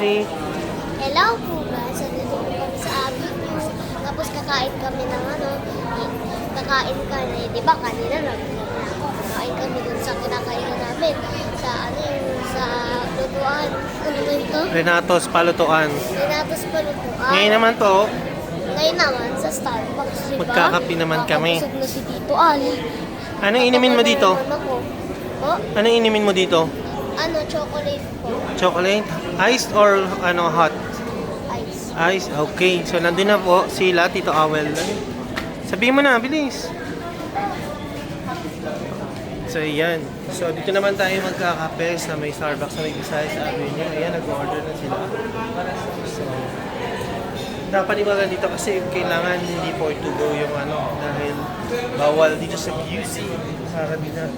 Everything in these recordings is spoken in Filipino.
Rosie. Hello po guys, nandito po kami sa Avenue. Tapos kakain kami ng kakain kami, di ba kanina ako, kakain kami dun sa kinakainan namin. Sa sa lutuan. Ano ba ito? Renatos Palutuan. Renatos Palutuan. Ngayon naman po, Ngayon naman sa Starbucks, di ba? magkakape naman kami. Nakakabusog na si Tito Ali. Anong inumin mo dito? Oh, Anong inumin mo dito? chocolate po. Chocolate? Iced or hot? Ice. Ice? Okay. So, nandun na po sila, Tito Awel. Sabihin mo na, bilis. So, yan. So, dito naman tayo magkakape sa may Starbucks sa may Visayas Avenue. Ayan, nag-order na sila. So, dapat iwagan dito kasi kailangan hindi for to go yung dahil bawal dito sa QC. Sa Rabina.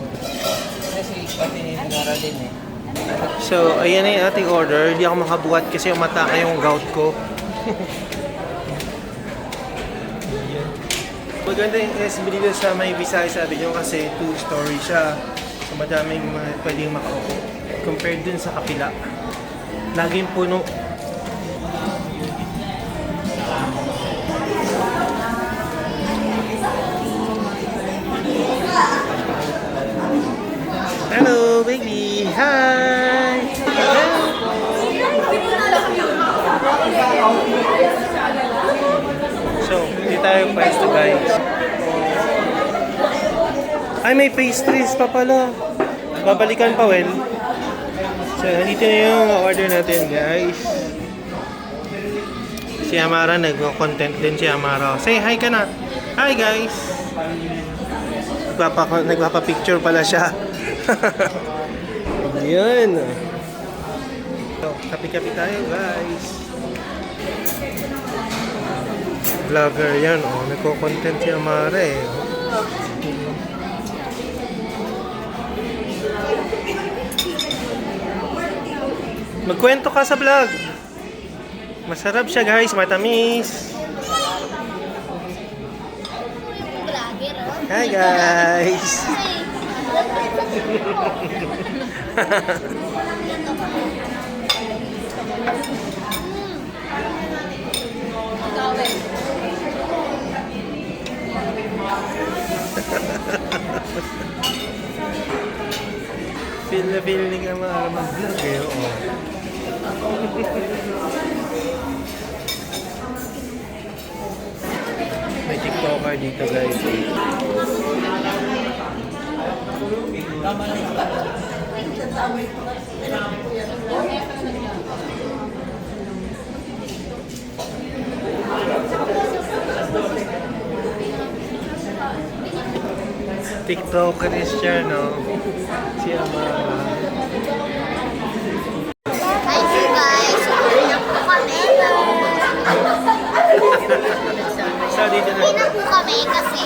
Kasi pati nara din eh. So, ayan na yung ating order. Hindi ako makabuhat kasi umatake yung gout ko. Maganda yung SB dito sa may Visayas Avenue kasi 2-story siya. So, madaming pwedeng makaupo. Compared dun sa kapila. Laging puno. Hello, baby! Hi! So, hindi tayo pwesto, guys. Ay, may pastries pa pala. Babalikan pa, well. So, nandito na yung order natin, guys. Si Amara, nag-content din si Amara. Say hi ka na. Hi, guys! Nagpapapicture pala siya. Yan. So, kapi-kapi tayo, guys. Vlogger yan, nagko-content si Amara eh. Magkwento ka sa vlog. Masarap siya, guys, matamis. Vlogger, oh. Hi, guys. Feel na feel ni Amara mag-vlog eh. Oo. May TikToker dito, guys. TikToker is siya, no? Si Amara. Hi guys! Pinag po kami. So, dito na. Pinag po kami kasi